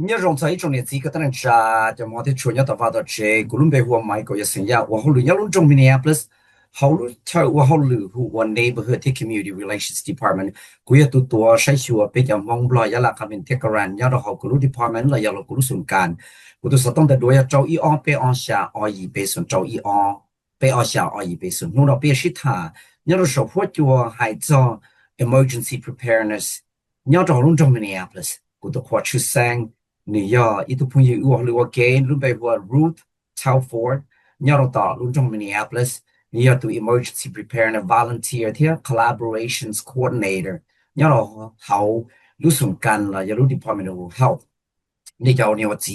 nhớ rong thấy trong này chỉ có tên cha cho mọi thứ chuyện nhớ tao vào đó chơi cú lúc bây giờ mai có sinh nhật và hồi nhớ lúc trong Minneapolis hầu lúc theo và hầu lúc của neighborhood the community relations department cú giờ tụi tôi sai sửa bây giờ mong lo giờ là cái mình take around nhớ đó hầu cú lúc department là giờ là cú lúc sung can cú tôi sẽต้องแต่ด้วยเจ้าอีออเปออนชาออีเปส่วนเจ้าอีออเปออนชาออีเปส่วนนู่นเราเปชิตาnhớเรา说话就还做 emergency preparedness nhớ到lúc trong Minneapolis cú tôi khoa chữ sang New itu punya uang again lumbai buat Ruth Talford nyaro ta lunjong Minneapolis New to emergency preparedness volunteer thia collaborations coordinator nyaro how lusung kan la yalu Department of Health你叫你我知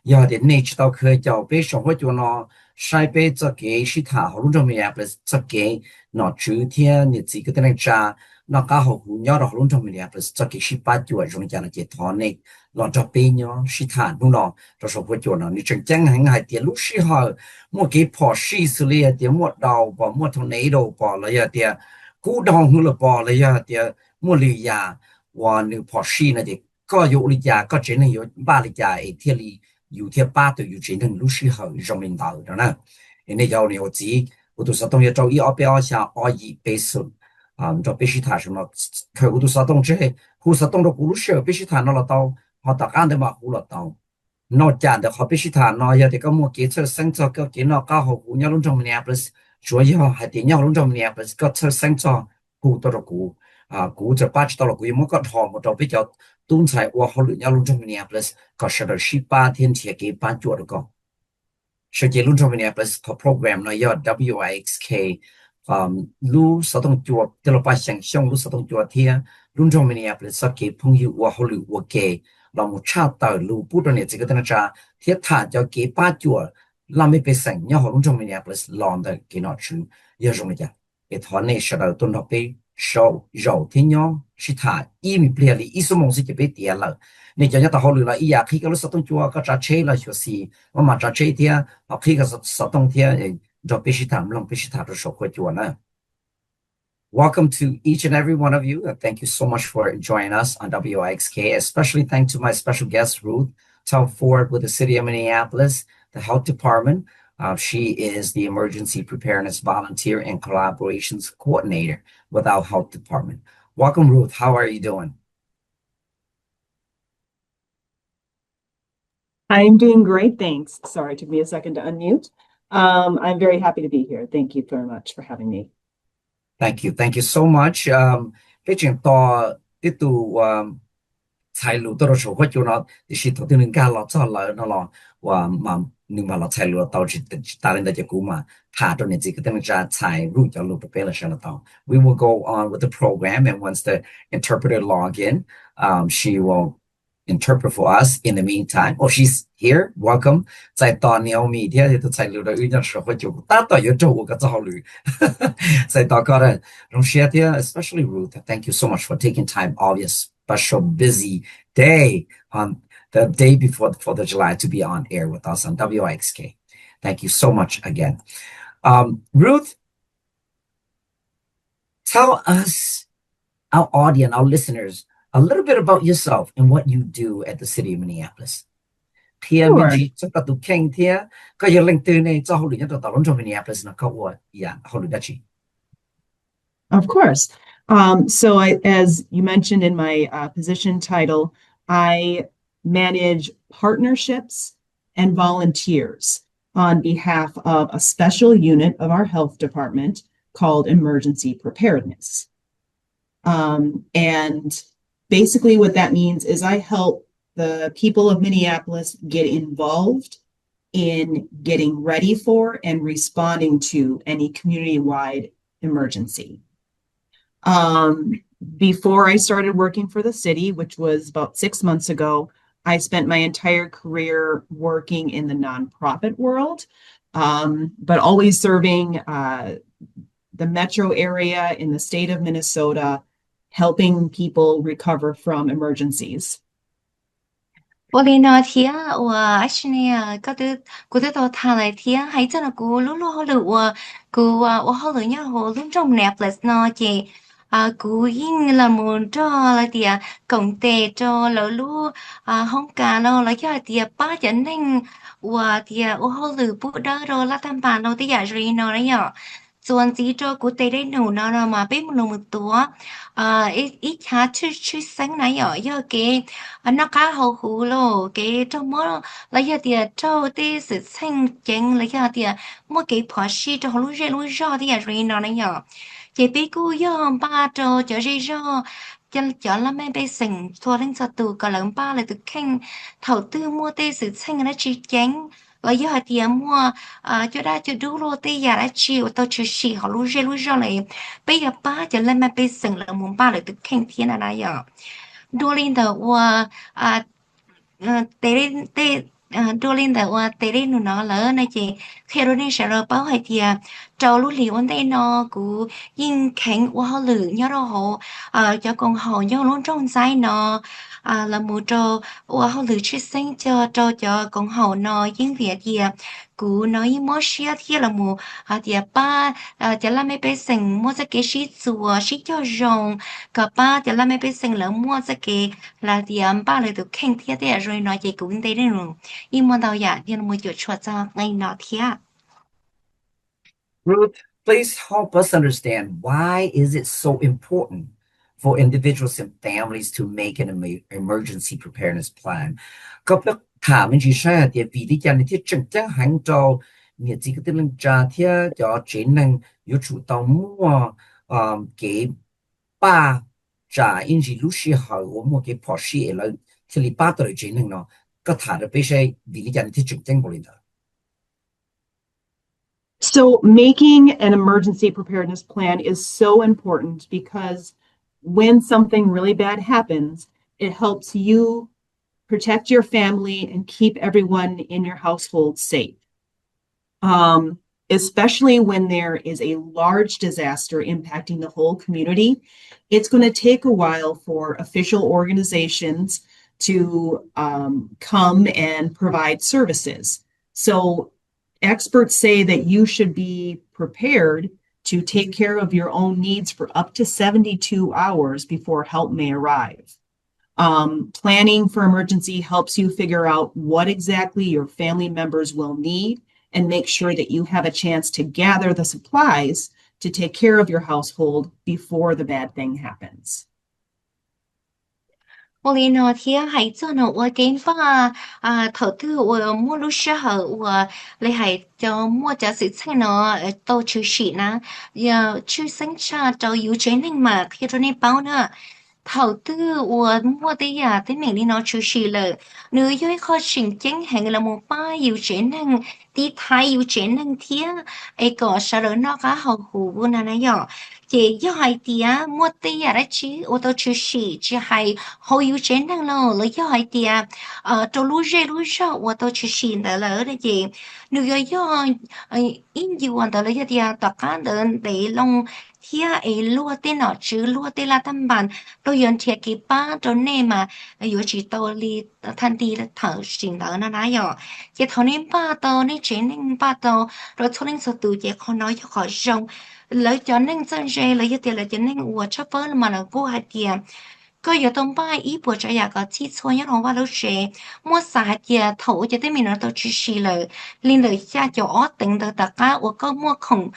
要的你知道可叫被生活就那晒被这个是他好lunjong Minneapolis 这个那主天你这个的那家那刚好nyaro lunjong Minneapolis 这个是八九中间的接头呢lọt cho pin nhá sĩ thản đúng không cho số phụ nó你真正很还点路时候莫给跑西是了点莫到跑莫从哪头跑了呀点古道路了跑了呀点莫里呀我那跑西那点ก็有里呀ก็真能有八里呀一天里有天八都有真能路时候让领导的呢那要你我自我都是东西找一二标下二一倍数找必须他什么可我都是东西胡是东的古路时必须他那了到họ tập ăn để mà hú lọt tàu nó chả được họ biết sĩ thản nó giờ thì có một cái chơi sinh cho cái nó cao họ hú nhau luôn trong Minneapolis chủ yếu hay thì nhau luôn trong Minneapolis có chơi sinh cho hú tao là hú hú cho ba tao là hú một cái họ một tao biết cho tuân sai và họ luôn nhau luôn trong Minneapolis có sẽ được 18天 thiết kế ban chuột được không sẽ chỉ luôn trong Minneapolis có program nó do WIXK lu sao tông chuột tức là ba sáng xong lu sao tông chuột thì luôn trong Minneapolis sẽ kế phong hiệu và họ lưu okเราหมดชาติต่อรู้พูดตรงนี้จะก็ต้องจะเทียบถ่านจะเก็บป้าจั่วเราไม่ไปสั่งเนี่ยเขาลงจงไม่เนี่ยเปล่าลองแต่กินหน่อยชื่อเยอะจงเลยจ้ะไอ้ทอนเนี่ยเราต้นเราไปโชว์เราที่เนี่ยสิถ่ายอีมีเปลี่ยนเลยอีสมองสิจะไปเตียเลยเนี่ยจะเนี่ยแต่เขารู้ละอีอยากขี้ก็รู้สึกต้องจั่วก็จะเชื่อละชัวร์สิว่ามาจะเชื่อเทียเอาขี้ก็สต้องเทียจะไปสิถ่ายลองไปสิถ่ายตัวโชว์คนจั่วนะ Welcome to each and every one of you. Thank you so much for joining us on WIXK. Especially thanks to my special guest, Ruth Talford with the City of Minneapolis, the Health Department. She is the Emergency Preparedness Volunteer and Collaborations Coordinator with our Health Department. Welcome, Ruth. How are you doing? I'm doing great, thanks. Sorry, it took me a second to unmute. I'm very happy to be here. Thank you very much for having me. Thank you. Thank you so much. 毕竟到这度财路多少会就那，就是头天人家老早来那了，我嘛你嘛老财路到是大人的结果嘛，他到你这个等下财路叫路不背了上了到。We will go on with the program, and once the interpreter log in, she will interpret for us in the meantime. Oh, she's here. Welcome. 在到你明天的财路的有点时候就大到有周五个早旅，在到高的，容谢的 especially Ruth. Thank you so much for taking time off your special busy day on the day before the 4th of July to be on air with us on WIXK. Thank you so much again. Ruth, tell us, our audience, our listeners, a little bit about yourself and what you do at the City of Minneapolis. Sure. Of course. So as you mentioned in my position title, I manage partnerships and volunteers on behalf of a special unit of our health department called Emergency Preparedness. And basically what that means is I help the people of Minneapolis get involved in getting ready for and responding to any community-wide emergency. Before I started working for the city, which was about 6 months ago, I spent my entire career working in the nonprofit world, but always serving the metro area in the state of Minnesota, helping people recover from emergencies. 我哋那天我 actually 嗰啲到睇嚟天係真係估碌碌好嚟我好嚟一好碌中 Netflix 呢嘅 cú yên là muốn cho là tiệt công tệ cho lỡ lu không cả lo là cho tiệt ba chân nên và tiệt ô hô lử bút đó rồi là tham bàn đâu tiệt rồi nó đấy nhởส่วนสีโจกูเตได้หนูเนาะมาเป็นมนุษย์ตัวอีกหาชื่อสังไหนเหรอยอเกนักข่าวหูโลเกเจ้ามั่วแล้วยอเดียเจ้าที่สื่อสังเจงแล้วยอเดียมั่วเกพอชีเจ้ารู้ที่อะไรเนาะเนี่ยเจปีกูยอมป้าเจ้าเจอเจ้าcho là mấy bé sinh thua đến sao tụ cả lần ba là tụ khen thầu tư mua tê sự sinh nó chỉ chén và giờ thì mua cho đã cho đủ rồi tê giờ đã chịu tao chỉ xì họ lú rê này bây giờ ba cho lên mấy bé sinh là muốn ba là tụ khen thiên là này giờ đua lên đầu tế tế đua lên đầu tế lên nó lỡ này chị khi rồi nên sẽ rồi bảo hay thì trâu lú liu đây nó cú yên khánh qua lử nhớ đâu họ cho con họ nhớ luôn trong trái nó là một trâu qua lử chia sinh cho trâu cho con họ nó yên việc thì cú nói mua xia thì là một thì ba cho là mấy bé sinh mua cái xí chùa xí cho rồng cả ba cho là mấy bé sinh là mua cái là thì ba lại được khen thiết đấy rồi nói chị cũng thấy đấy rồi nhưng mà đâu dạ thì một chỗ chua cho ngay nó thiết. Ruth, please help us understand why is it so important for individuals and families to make an emergency preparedness plan. Cấp lớp thả mình chỉ sai thì vì lý do này thì chẳng chẳng hành cho nhiều chỉ có thể lên trả thì cho chính năng yếu chủ động mua cái ba trả in chỉ lúc xưa họ mua cái bỏ xí là thì lý ba tới chính năng nó có thả được bây giờ vì lý do này thì chẳng chẳng bỏ lên đó. So making an emergency preparedness plan is so important because when something really bad happens, it helps you protect your family and keep everyone in your household safe. Especially when there is a large disaster impacting the whole community, it's going to take a while for official organizations to come and provide services. So experts say that you should be prepared to take care of your own needs for up to 72 hours before help may arrive. Planning for emergency helps you figure out what exactly your family members will need and make sure that you have a chance to gather the supplies to take care of your household before the bad thing happens. 我哩呢，天还做呢，我给把投资我mua lúc sau hở 我哩还就mua cho sự thanh nó tổ chức sĩ na giờ chưa sinh ra cho yếu chế nên mà khi cho nên báo nữa thầu tư của mua tới giờ tới mình đi nó chú sĩ là nữ giới khó trình chính hàng là một ba yếu chế năng tí thái yếu chế năng thiên ấy có sao đó nó có hậu hủ vô nào này giờ chỉ do hai tia mua tới giờ đó chứ ô tô chú sĩ chỉ hai hậu yếu chế năng lo lấy do hai tia cho lú rê ô tô chú sĩ đó là đấy chị nữ giới do in nhiều hoàn đó là do tia tất cả đơn để long thiên ấy lúa tên nó chứ lúa tên là tâm bản tôi yên thiệt cái ba cho nên mà yếu chỉ tôi đi thanh đi thở xin đỡ nó nói rồi chỉ thằng nên ba tôi nên chuyện nên ba tôi rồi thôi nên sự tự chỉ không nói cho khỏi rong lấy cho nên dân dễ lấy cho tiền là cho nên uổng chấp vỡ mà là vô hại tiền có yếu tông ba ý bộ cho nhà có chi xôi nhất không qua lúc sẽ mua xài tiền thấu cho tới mình nó tôi chỉ xì lời liên lời cha cho tính được tất cả của có mua khổng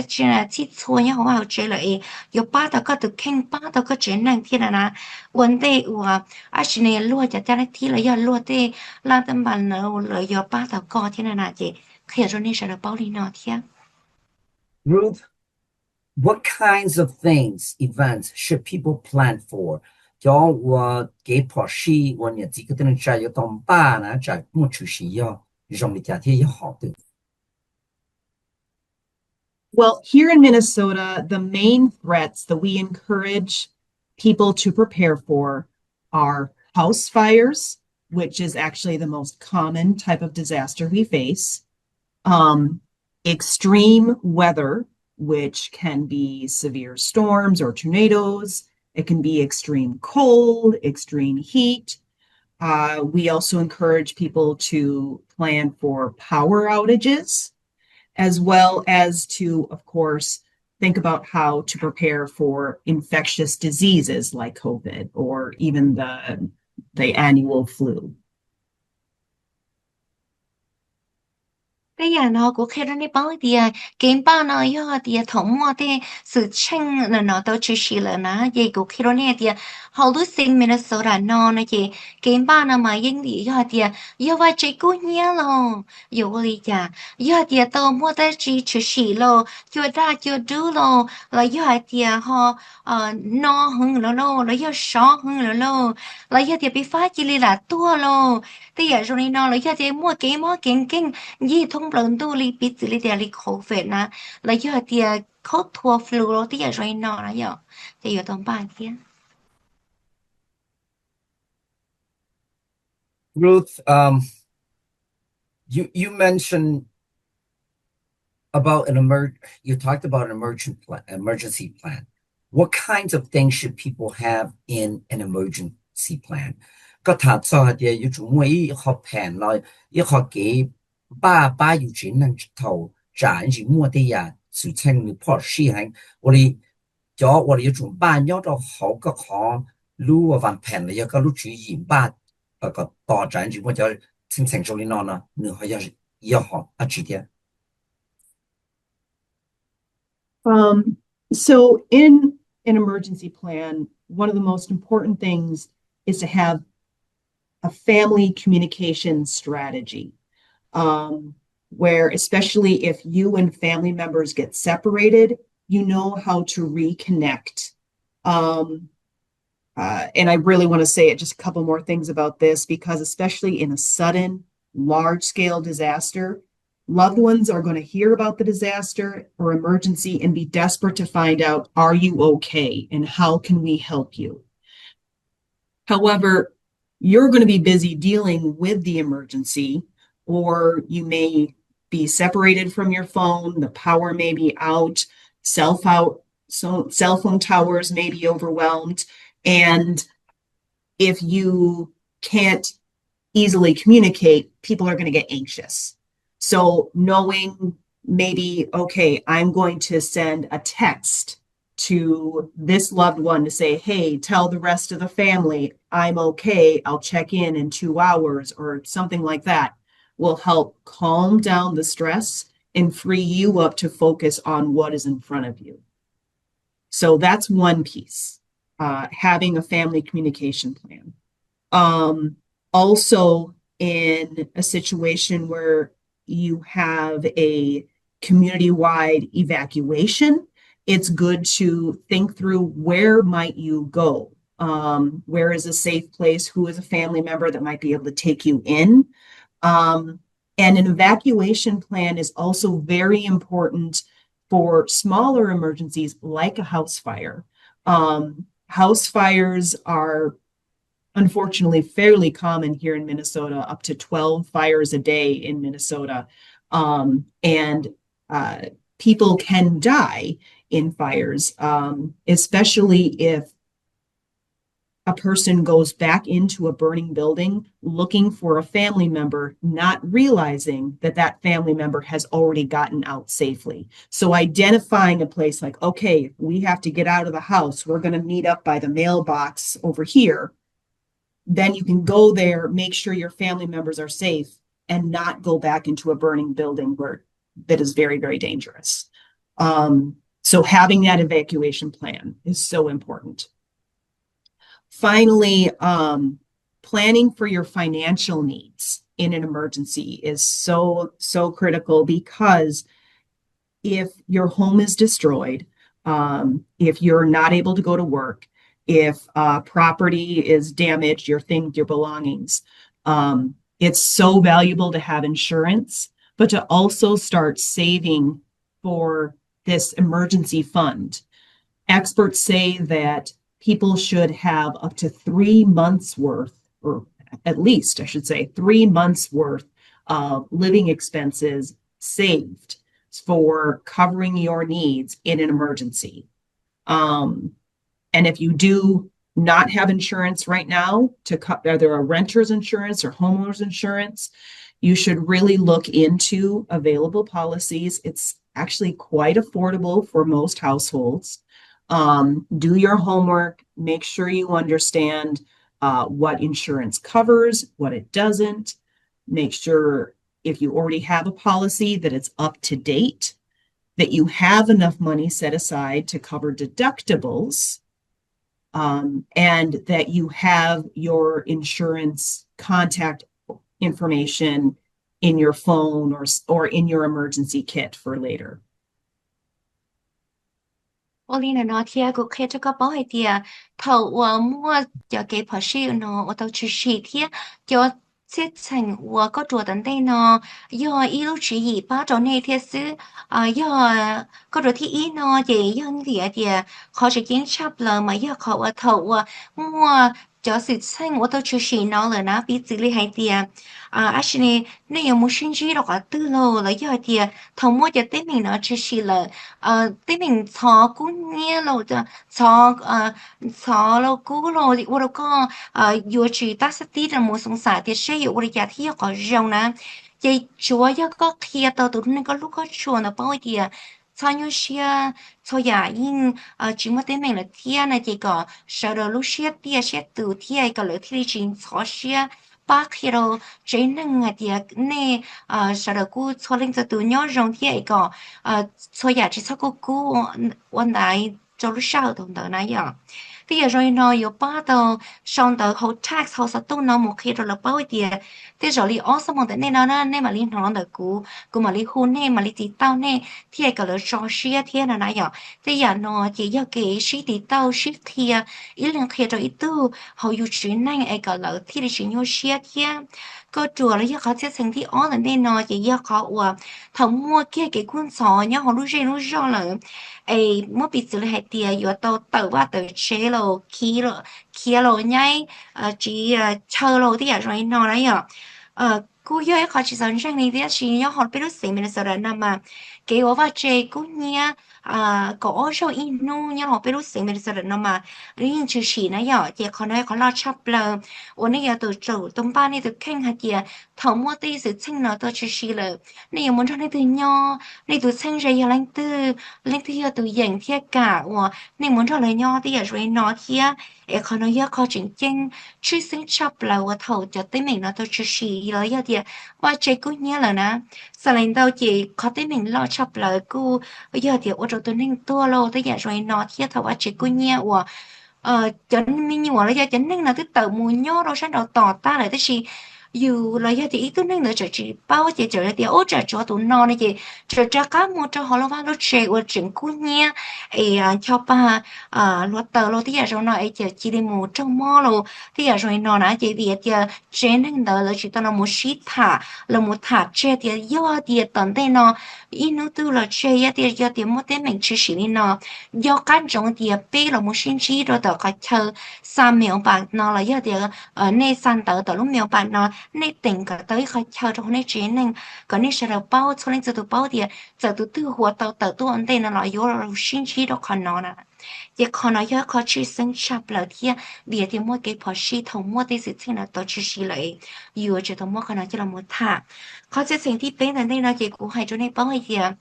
chỉ là chi xôi nhất không vào chế lợi yếu ba tao có được khen ba tao có chế năng thiên là vấn đề của xin này luôn cho nó thi là do luôn thế là tâm bản nó lợi yếu ba tao có thiên là chị khi rồi nên sẽ được bao đi nó thiên. Ruth, what kinds of things, events should people plan for? Cho cái bỏ xí, nhà chỉ có thể trả cho tông ba nè, trả một chút xí yo, dùng để trả thì họ được. Well, here in Minnesota, the main threats that we encourage people to prepare for are house fires, which is actually the most common type of disaster we face, extreme weather, which can be severe storms or tornadoes. It can be extreme cold, extreme heat. We also encourage people to plan for power outages, as well as to, of course, think about how to prepare for infectious diseases like COVID or even the annual flu. Bây giờ nó cũng khi đó đi bao thì game bao nó yo thì thống mua thì sự chênh là nó tao chỉ xí là nó vậy cũng khi đó nè thì họ lúc sinh Minnesota nó chị game bao nó mà yên thì yo thì yo vai chỉ cố nhớ lo yo đi chả yo thì tao mua tới chỉ xí lo chưa ra chưa đủ lo là yo thì họ no hơn lo là yo sọ hơn là yo thì bị phá chỉ là tua lo thì giờ rồi nó là yo thì mua kinhยี่ทุ่งเปลินตู้รีปิดสิริเดียรีโคเฟตนะแล้วยอดเดียเขาทัวร์ฟลูโรที่อย่าไรนอนะยอจะอยู่ตรงบ้านเทีย Ruth, you mentioned about you talked about an emergency plan. What kinds of things should people have in an emergency plan? ก็ถามซะเดียวอยู่จุ่มไว้ขอแผนเลยอีขอเก็บ爸有钱能头赚是莫的呀，事情你破事情，我哋要做爸要到好个好，路啊玩平了，要个路主演爸个大赚是莫叫清楚的呢，你还要好啊，直接。So in an emergency plan, one of the most important things is to have a family communication strategy, where especially if you and family members get separated, you know how to reconnect. And I really want to say just a couple more things about this, because especially in a sudden, large-scale disaster, loved ones are going to hear about the disaster or emergency and be desperate to find out, are you okay? And how can we help you? However, you're going to be busy dealing with the emergency, or you may be separated from your phone, the power may be out, cell phone towers may be overwhelmed, and if you can't easily communicate, people are going to get anxious. So knowing maybe, okay, I'm going to send a text to this loved one to say, hey, tell the rest of the family I'm okay, I'll check in 2 hours, or something like that, will help calm down the stress and free you up to focus on what is in front of you. So that's one piece, having a family communication plan. Also, in a situation where you have a community-wide evacuation, it's good to think through, where might you go? Where is a safe place? Who is a family member that might be able to take you in? And an evacuation plan is also very important for smaller emergencies like a house fire. House fires are unfortunately fairly common here in Minnesota, up to 12 fires a day in Minnesota. And people can die in fires, especially if a person goes back into a burning building looking for a family member, not realizing that that family member has already gotten out safely. So identifying a place like, okay, we have to get out of the house, we're going to meet up by the mailbox over here. Then you can go there, make sure your family members are safe, and not go back into a burning building that is very, very dangerous. So having that evacuation plan is so important. Finally, planning for your financial needs in an emergency is so critical, because if your home is destroyed, if you're not able to go to work, if property is damaged, your belongings, it's so valuable to have insurance, but to also start saving for this emergency fund. Experts say that people should have up to 3 months worth, or at least I should say 3 months worth of living expenses saved for covering your needs in an emergency. And if you do not have insurance right now, either a renter's insurance or homeowner's insurance, You should really look into available policies. It's actually quite affordable for most households. Do your homework, make sure you understand what insurance covers, what it doesn't. Make sure if you already have a policy that it's up to date, that you have enough money set aside to cover deductibles, and that you have your insurance contact information in your phone or in your emergency kit for later. Olina nó thia cũng khé cho các bảo hay thia thầu mua cho cái phở siêu nó ở tàu chỉ xì thia cho xét thành có chùa tận đây nó do yêu chỉ gì ba chỗ này thia xứ do có rồi thì ý nó thì do như thì khó sẽ kiến chấp là mà do họ ở thầu mua cho sự thành ở tàu chỉ xì nó là nó bị xử lý hay thia actually nếu muốn xin gì đó cả tư lô là do thì thầu mua cho tới mình nó chỉ xì là tới mình thọ cũng nghe lâu cho thọ lâu cũ lâu thì tôi có vừa chỉ ta sẽ tí là một sông sả thì sẽ hiểu được giá thì có rau nè chị chúa cho có kia tao tụi nó có lúc có chùa nó bao thì sao như xia sao giả in chỉ mới tới mình là thiên này chỉ có sau đó lúc xia tia sẽ từ thiên cái lỡ thì chính khó xia bác khi đó chế năng thì nè sau đó cô cho lên cho tụi nhỏ rong thiên có sao giả chỉ sao côวันไหน就lúc sau同等那样。bây giờ rồi nó có ba tờ xong tờ hậu tax hậu sát tông nó một khi rồi là bao tiền thế rồi li ở xong một cái này nó nên mà li nó được cú mà li hôn này mà li tí tao này thì cái là cho xia thì là nãy giờ thế giờ nó chỉ do cái xí tí tao xí thì ý là khi rồi ít tu hậu yêu chuyện này cái là thì là chỉ nhau xia thì có chùa là do họ sẽ thành thì ở là nên nó chỉ do họ thằng mua kia cái cuốn sổ nhá họ lúc rồi là mất bị xử lý hệ tiền giờ tao tự ba tự chế lô kia lô nhảy chỉ chờ lô thì rồi nó đấy cú yêu họ chỉ dẫn sang này thì chỉ nhớ họ biết lúc gì mình sợ là mà cái ở và chế cú nhia có số inu nhớ họ biết lúc gì mình sợ là mà riêng chỉ chỉ này giờ thì họ nói họ lo chấp là ở này giờ từ chủ tông ba này từ khen hạt gì thầu mua tí sự sinh nó tôi chỉ là này muốn cho này từ nho này từ sinh ra giờ lên từ giờ từ dành thiết cả này muốn cho lời nho thì giờ rồi nó thì họ nói giờ họ chính chính truy sinh chấp là thầu cho tới mình nó tôi chỉ là giờ thì và chế cú nhớ là nè sau này đâu chỉ có tới mình lo chấp là cú giờ thì ở chỗ tôi nên tua lô tới giờ rồi nó thì thầu và chế cú nhớ cho nên mình nhiều là giờ cho nên là cái tờ mùi nhớ đâu sáng đầu tỏ ta lại tới gì dù là giờ thì ý tôi nên là chỉ bao giờ trở lại thì ôi trời cho tụi nó này chị cho cá mua cho họ lo vào lúc trẻ ở trường cú nhé cho ba luật tờ lo thì giờ rồi nó ấy chỉ đi mua trong mò lo thì giờ rồi nó nãy chị việc giờ trên nên là chỉ tao nó mua shit thả là mua thả chơi thì do thì tận đây nó ý nó tư là chơi thì giờ thì mua tên mình chỉ xử lý nó do cán trọng thì bé là mua xin chỉ rồi tao có chờ 3 bạc nó là giờ thì nơi san tờ lúc 1 bạc nó nơi tỉnh cả tới khỏi chờ trong nơi chế nên có nơi sẽ là bao cho nên từ bao thì giờ từ từหัวtờ tu anh đây nó là yếu là xin chỉ đó còn nó nè giờ còn nó giờ có chỉ sinh chập là thì bây giờ thì mua cái phở xí thông mua cái sự tình là tổ chức xí lại yếu chỉ thông mua còn nó chỉ là một thả có sẽ thành thì bên này nó chỉ cũng hay cho nên bao giờ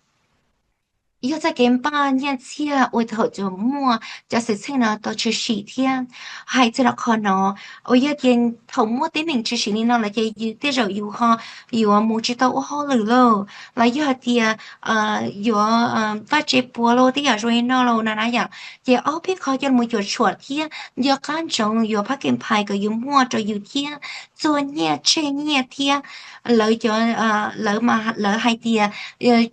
又在跟8年前，我头就摸，就是请了到去10天，还在那看呢。我有点头摸的名字是你那了，就有的时候有哈，有啊，没知道我好累了，了有点有发这波了的呀，所以那了那样，也后边เขาจะ没有说天，有感情有拍跟拍个有摸着有天，做เนี่ยเช่เนี่ย天，了就了嘛了还点。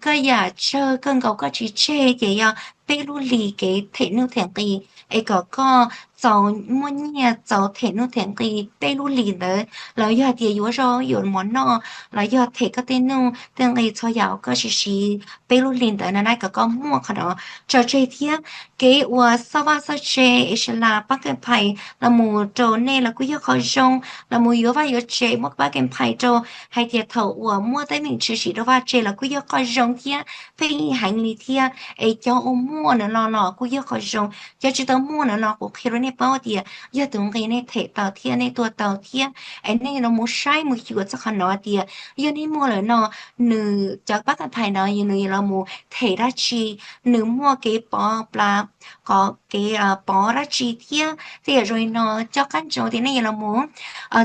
cái giờ chơi cơn cầu có chỉ chơi vậy à bé lu lì cái thể nu thèn tì ấy có dầu mua nhà dầu thể nu thèn tì bé lu lì nữa là giờ thì yếu rồi yếu món nọ là giờ thể cái tên nu tên ấy cho giàu có chỉ bé lu lì nữa này có mua cái đó trò chơi thiệt cái sau ba sau chơi là bắt cái phải là mù trâu này là cứ giờ khó rong là mù yếu và yếu chơi mất bắt cái phải trâu hay thiệt thầu mua tới mình chỉ đó và chơi là cứ giờ khó rong thiệt phải hành lý thiệt ấy cho mua mua nữa lo cú yêu khỏi rong giờ chỉ tao mua nữa lo cú khi rồi này bao thì giờ tụi cái này thể tàu thiên này tua tàu thiên anh này nó mua sai mua chịu cho khăn nó thì giờ này mua rồi nó nữจากบ้านภายในยังnữเราmua thể ra chi nữ mua cái bò pla có cái bò ra chi thiên thì rồi nó cho căn chỗ thì này là mua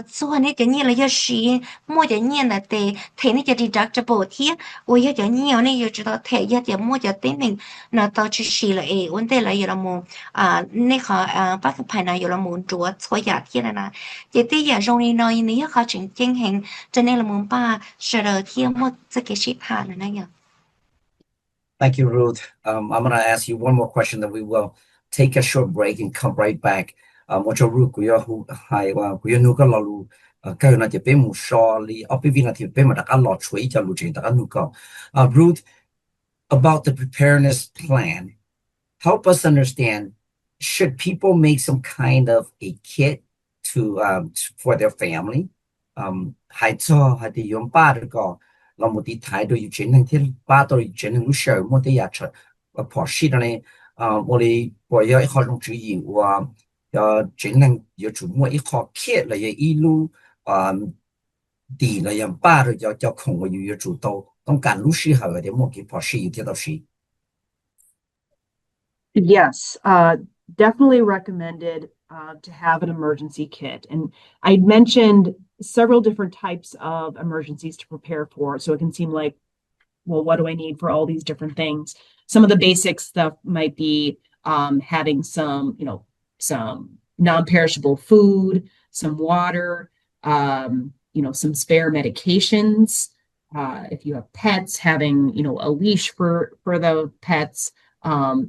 số này cái như là giờ xí mua cái như là thể nàyจะ deductible thiên ôi giờ cái nhiều này giờ chỉ tao thể giờจะmuaจะtính mình nó tao chỉ xí là vấn đề là giờ là mua này họบ้านภายในgiờ là mua chúa số giờ thiên là chỉ tí giờ trong này nói này họ chính chính hành cho nên là mua ba sợ đời thiên một cái shit hàng này nhở. Thank you, Ruth. I'm going to ask you one more question, then we will take a short break and come right back. Một chỗ Ruth của yêu hay của yêu nu cái lò lu cái này thì bên một số li ở bên này thì bên mà đặt ăn lò chuối cho lu chuyện đặt ăn nu cái. Ruth, about the preparedness plan, help us understand, should people make some kind of a kit to for their family? Hay cho hay thì dùng ba cái là một tí thái độ chuyện năng thiên ba tôi chuyện năng lúc sợ một tí giá trị bỏ xí đó này một đi bỏ ra ít khó trong chữ gì và chuyện năng giờ chủ mua ít khó kia là giờ ít lu đi là giờ ba rồi cho không có giờ chủ tàuต้องการlúc xí hở thì một cái bỏ xí thì đâu xí. Yes, definitely recommended to have an emergency kit. And I mentioned several different types of emergencies to prepare for. So it can seem like, well, what do I need for all these different things? Some of the basic stuff might be having some non-perishable food, some water, some spare medications. If you have pets, having, a leash for the pets,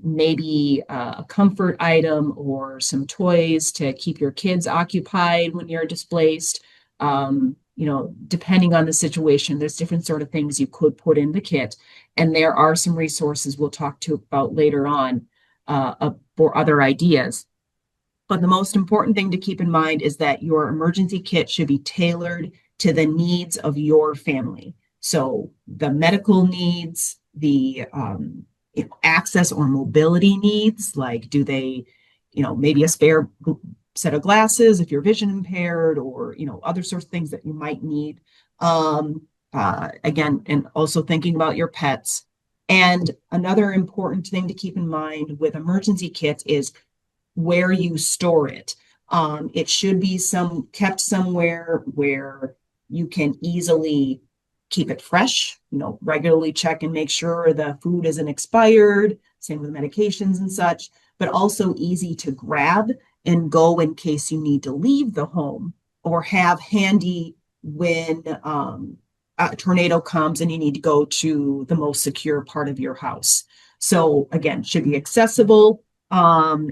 maybe a comfort item or some toys to keep your kids occupied when you're displaced. Depending on the situation, there's different sort of things you could put in the kit. And there are some resources we'll talk about later on for other ideas. But the most important thing to keep in mind is that your emergency kit should be tailored to the needs of your family. So the medical needs, the access or mobility needs, like do they, maybe a spare set of glasses if you're vision impaired, or other sorts of things that you might need. Again, and also thinking about your pets. And another important thing to keep in mind with emergency kits is where you store it. It should be kept somewhere where you can easily keep it fresh, regularly check and make sure the food isn't expired, same with medications and such, but also easy to grab and go in case you need to leave the home, or have handy when a tornado comes and you need to go to the most secure part of your house. So again, should be accessible.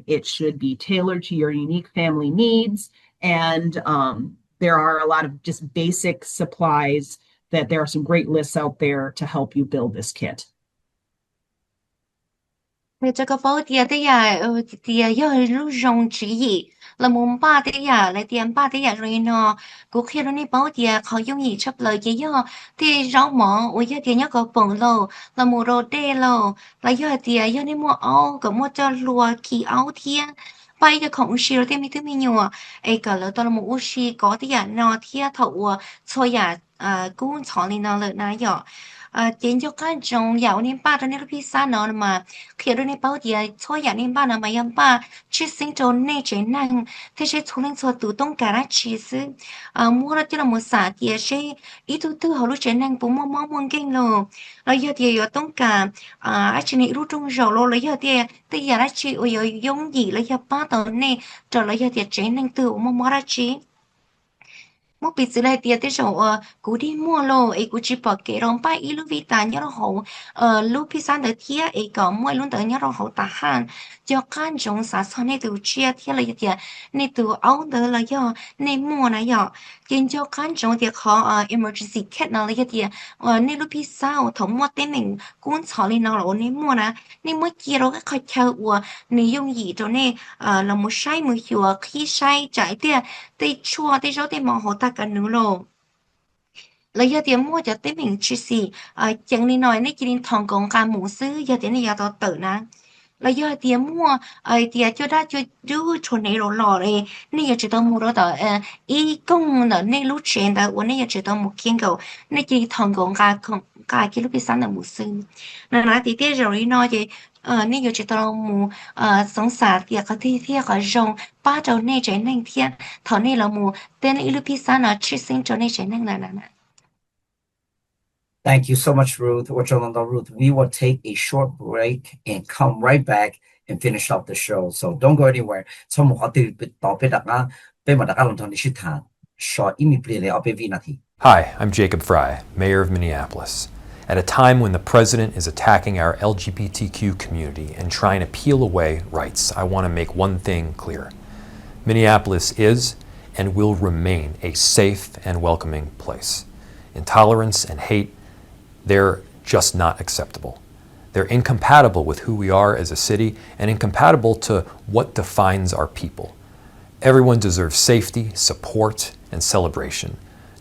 It should be tailored to your unique family needs. And there are a lot of just basic supplies that there are some great lists out there to help you build this kit. Thế cho các phố thì giờ lúc rong chỉ gì là muốn ba thì lại tiền ba thì rồi nó cũng khi đó này bảo thì họ dùng gì chấp lời chỉ do thì rau mỏ ôi giờ thì nhớ có bông lô là mua đồ đê lô là giờ thì giờ này mua áo có mua cho lùa kỳ áo thiên bây giờ không xí rồi thì mình thứ mình nhiều ấy cả là tôi là mua xí có thì nó thiên thầu thôi cũng chọn lên nó lợi nãy giờ chính cho các trong dạo nên ba đó nên lúc xa nó mà khi đó nên bao giờ thôi dạo nên ba là mà yam ba chỉ sinh trốn nên chế năng thế sẽ thu lên cho tự động cả chi sư mua ra cho là một xã thì sẽ ít thứ họ lúc chế năng cũng mong muốn kinh rồi giờ thì ở tông cả chỉ nghĩ lúc trong rồi rồi giờ thì giờ là chỉ ở giống gì là giờ ba tờ này trở lại giờ thì chế năng tự mong ra chi một bị xử lý tiền tới rồi cú đi mua lô ấy cú chỉ bỏ cái rong bay ít lúc vi tàn nhớ hậu lúc phi sang tới thia ấy có mua luôn tới nhớ hậu ta han cho can trong xã hội này từ chia thia là gì này từ áo tới là do này mua này do tiền cho can trong thì họ emergency kit nào là gì này lúc phi sau thống một tên mình cũng xỏ lên nào là này mua nè này mới kia rồi cái khai chờ này dùng gì cho này là một sai một hiệu khi sai trái tiền tây chua tây rau tây mỏ hậu ta cả nữa rồi lấy giờ tiền mua cho tới mình chỉ gì chẳng đi nói này chỉ đi thòng công cả mũ sư giờ tiền này giờ tao tự nè là do tiền mua tiền cho đã cho đưa cho này rồi lò này này giờ chỉ tao mua đó tao ý công là này lúc chuyện đóวันนี้chỉ tao một kiên cầu này chỉ thằng công cả cái lúc bị sáng là một sinh là tí tiết rồi nói gì này giờ chỉ tao mua sống sạch thì có thì có rong ba trâu này trái này thiên thằng này là mua tên lúc bị sáng là chỉ sinh cho này trái này là Thank you so much, Ruth. Ruth, we will take a short break and come right back and finish up the show. So don't go anywhere. Hi, I'm Jacob Fry, Mayor of Minneapolis. At a time when the President is attacking our LGBTQ community and trying to peel away rights, I want to make one thing clear. Minneapolis is and will remain a safe and welcoming place. Intolerance and hate, they're just not acceptable. They're incompatible with who we are as a city and incompatible to what defines our people. Everyone deserves safety, support, and celebration,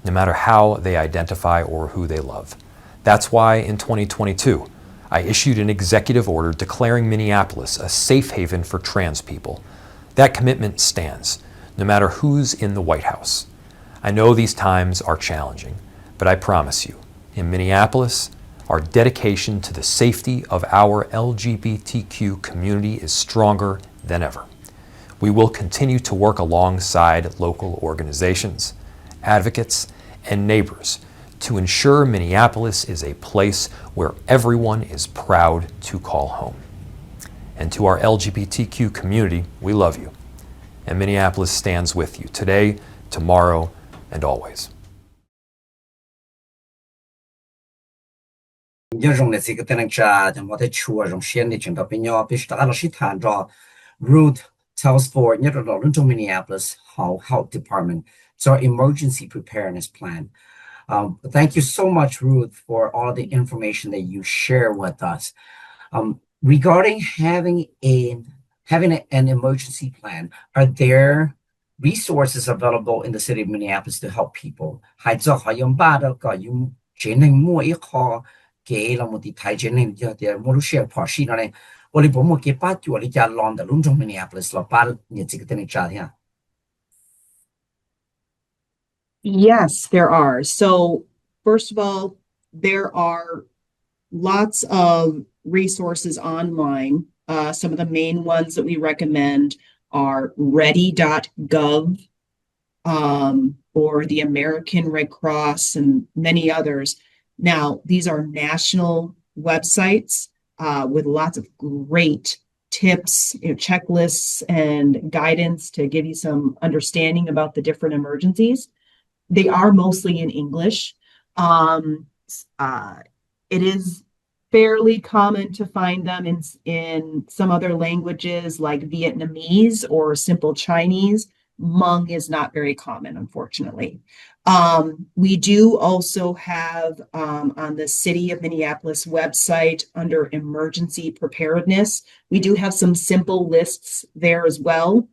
no matter how they identify or who they love. That's why in 2022, I issued an executive order declaring Minneapolis a safe haven for trans people. That commitment stands, no matter who's in the White House. I know these times are challenging, but I promise you, in Minneapolis, our dedication to the safety of our LGBTQ community is stronger than ever. We will continue to work alongside local organizations, advocates, and neighbors to ensure Minneapolis is a place where everyone is proud to call home. And to our LGBTQ community, we love you. And Minneapolis stands with you today, tomorrow, and always. Ruth Talford, Minneapolis Health Department. It's our emergency preparedness plan. Thank you so much, Ruth, for all the information that you share with us. Regarding having an emergency plan, are there resources available in the city of Minneapolis to help people? Yes, there are. So, first of all, there are lots of resources online. Some of the main ones that we recommend are ready.gov or the American Red Cross and many others. Now, these are national websites with lots of great tips, checklists, and guidance to give you some understanding about the different emergencies. They are mostly in English. It is fairly common to find them in some other languages like Vietnamese or simple Chinese. Hmong is not very common, unfortunately. We do also have on the City of Minneapolis website under Emergency Preparedness, we do have some simple lists there as well.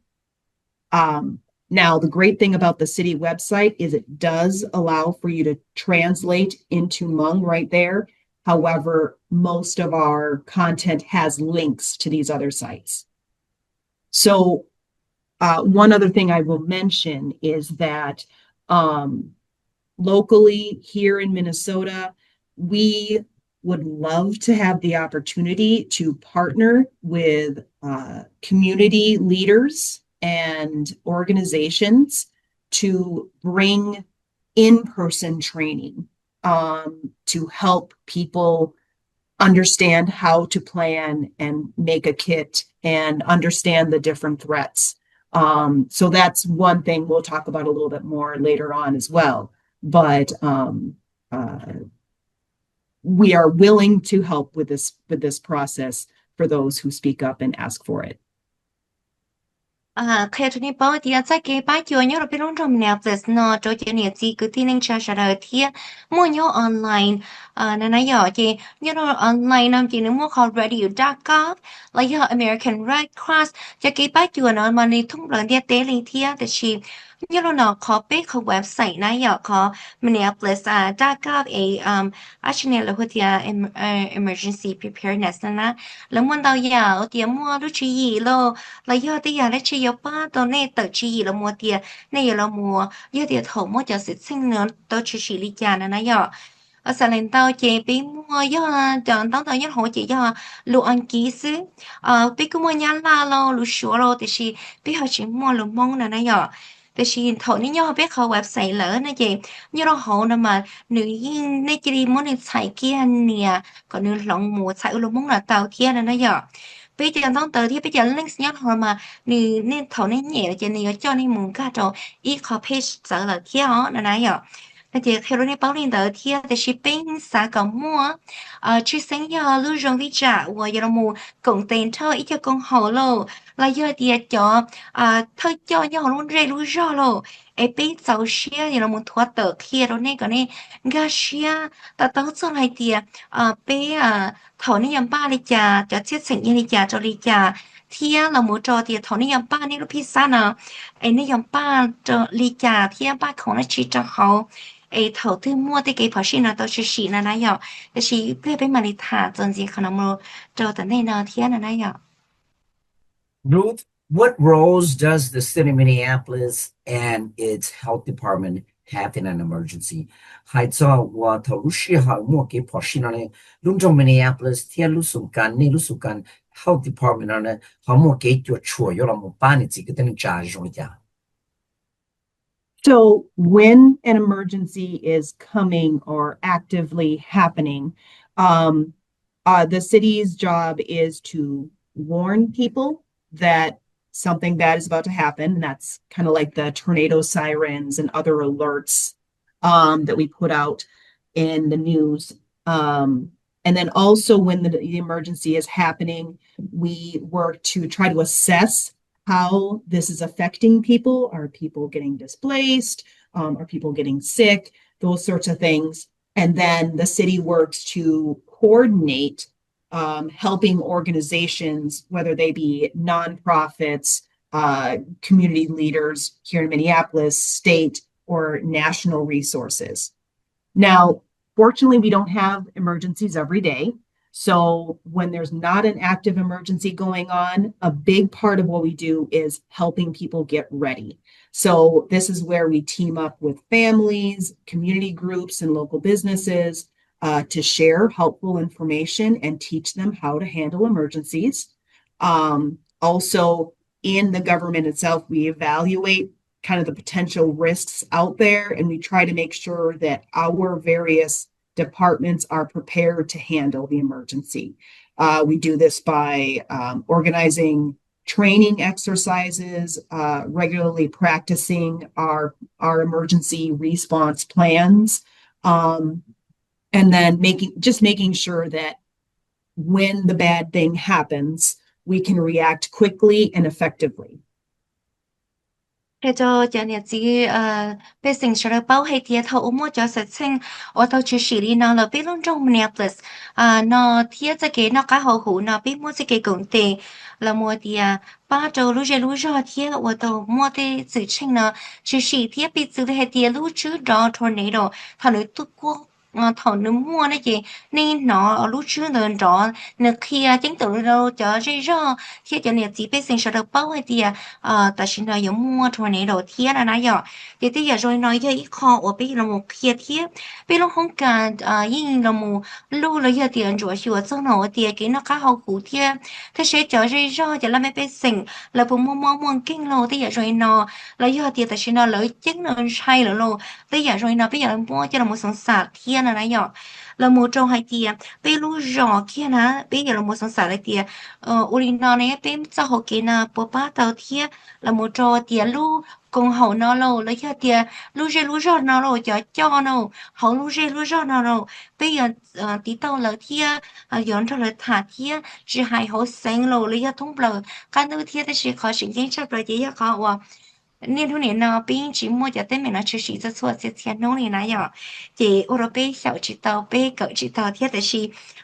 Now, the great thing about the city website is it does allow for you to translate into Hmong right there. However, most of our content has links to these other sites. So one other thing I will mention is that locally here in Minnesota, we would love to have the opportunity to partner with community leaders and organizations to bring in-person training to help people understand how to plan and make a kit and understand the different threats. So that's one thing we'll talk about a little bit more later on as well. But we are willing to help with this process for those who speak up and ask for it. Khi tụi bao thì anh cái ba chiều nhớ rồi biết luôn trong Minneapolis nó cho chị này chị cứ tin anh cha đời thì mua nhớ online nên nãy giờ chị nhớ rồi online nam chị nếu mua call radio.gov là American Red Cross cho cái ba chiều nó mà đi thông lần đi tế linh thì để chị như là nó có biết có website này giờ có Minneapolis đã có actually là emergency preparedness na là muốn đâu giờ tiền mua lúc chỉ gì là giờ thì giờ lấy chỉ giờ ba tao này tự chỉ gì là mua tiền này giờ là mua giờ tiền thầu mua cho sự sinh nữa tao chỉ lý cha nè giờ ở sau này tao chỉ bị mua do chọn tao tao nhất hỗ trợ do lụa ăn ký xứ bị cứ mua nhăn la lụa sữa thì bị họ chỉ mua lụa mông nè giờ thì thầu ní nhau biết họ website lỡ nè chị như đó họ nè mà nữ nè chỉ đi muốn đi xài kia nè còn nữ lòng mùa xài lụa mông là tàu kia nè giờ bây giờ tao tới thì bây giờ link nhắc họ mà nữ nên thầu nên nhẹ là chị nữ cho nên muốn cả trò ít họ page sợ là kia họ nè giờ那姐开罗那保龄的天的是冰啥个么？去生要路上的家，我要么共电车一条共好喽，来要点叫他叫要路热路热喽，哎被早些要么拖得开罗那个呢，个些他当做来点被头那样巴里家，就接成人的家做里家。thiên là một trò thì thằng này làm ba này nó pizza nè, anh này làm ba trò ly trà thiên ba không nó chỉ cho họ ấy thầu tư mua thì cái phát sinh là tao chỉ xí là nãy giờแต่是เพื่อไปมาลิถาจนสิขนมโจแต่ในนาเทียนนะ Ruth, what roles does the city of Minneapolis and its health department have in an emergency? 还在我头路时候莫给跑西那呢，龙中 Minneapolis 天路苏干内路苏干 health department 呢，好莫给就错有了莫把你这个等加入呀。So when an emergency is coming or actively happening, the city's job is to warn people that something bad is about to happen. And that's kind of like the tornado sirens and other alerts that we put out in the news. And then also when the emergency is happening, we work to try to assess how this is affecting people. Are people getting displaced? Are people getting sick? Those sorts of things. And then the city works to coordinate helping organizations, whether they be nonprofits, community leaders here in Minneapolis, state, or national resources. Now, fortunately, we don't have emergencies every day. So when there's not an active emergency going on, a big part of what we do is helping people get ready. So this is where we team up with families, community groups, and local businesses to share helpful information and teach them how to handle emergencies. Also, in the government itself, we evaluate kind of the potential risks out there, and we try to make sure that our various departments are prepared to handle the emergency. We do this by organizing training exercises, regularly practicing our emergency response plans, and then making sure that when the bad thing happens, we can react quickly and effectively. Thế cho nên chỉ bây giờ sẽ bảo hay tiệt thầu mua cho sẽ sinh ở tàu chỉ xử lý nó là biết luôn trong Minneapolis nó tiệt cái nó cá hậu hủ nó biết mua cái công ty là mua tiệt ba châu lúc giờ tiệt ở tàu mua cái sự sinh nó chỉ xử tiệt bị xử lý tiệt lúc trước đó tornado thằng nó tụt qua thầu nó mua đấy chị nên nó ở lúc trước nó đó nó kia chính tự đâu cho dây rò thì cho nên chỉ bây giờ sẽ bảo hay tiệt tại sao nó giống mua tornado thiên là nãy giờ thì bây giờ rồi nói với kho ở bên là một kia thiên bên nó không cần nhưng là một lưu là giờ tiền chủ yếu cho nó tiền cái nó khá hậu cụ thiên thế sẽ trở rồi cho là mấy bên sinh là bộ mua kinh lô bây giờ rồi nó là giờ tiền tại sao nó lấy chính nó sai rồi lô bây giờ rồi nó bây giờ mua cho là một sản sản thiên là nãy giờ là một trong hai tiền bên lưu rõ kia nè bây giờ là một sản sản là tiền Urino này bên cho họ kia nè bộ ba tàu thiên là một trò tiền lưu cùng hậu nó lâu lấy cho tiền lưu rõ nó lâu cho nó hậu lưu rõ nó lâu bây giờ tí tàu là thiên dọn cho là thả thiên chỉ hai hậu sáng lâu lấy cho thông bờ cái thứ thiên thì sẽ khó sinh kiến chấp rồi chỉ cho họ nên hôm nay nó bên chỉ mua cho tên mình nó chỉ chỉ cho suốt sẽ tiền nó này nãy giờ chị ở đó bên小chỉ tàu bên cỡ chỉ tàu thiết là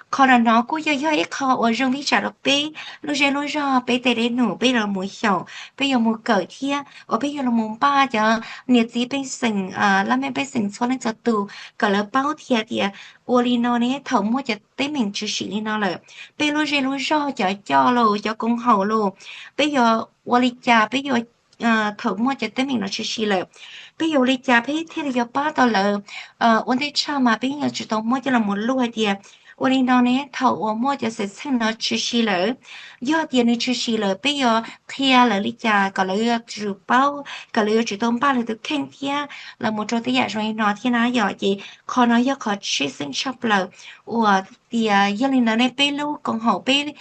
còn nó cũng yo khó ở trong vị trí đó bên lúc ra bên tới đến nụ bên là mũi小bên giờ mũi cỡ thiết ở bên giờ là mũi ba cho nhiệt gì bên sừng làm bên sừng cho nên cho tù cỡ là bao thiết thì ở đi nó này thầu mua cho tên mình chỉ chỉ nó là bên lúc ra cho lô cho công hậu lô bây giờ ở đi cha bây giờ thầu mua cho tên mình nó chỉ là bây giờ đi cha bây thế là ba tao là ổn định cha mà bây giờ chỉ tao mua cho là một lúa thì ổn định đó này thầu mua cho sẽ sang nó chỉ là do tiền nó chỉ là bây giờ khi là đi cha còn là chịu bao còn là chỉ tao ba là được khen thia là một trong những rồi nó thì nó giờ chị còn nó giờ có chỉ sinh shop là thì giờ lên nó này bây lúc còn hậu bây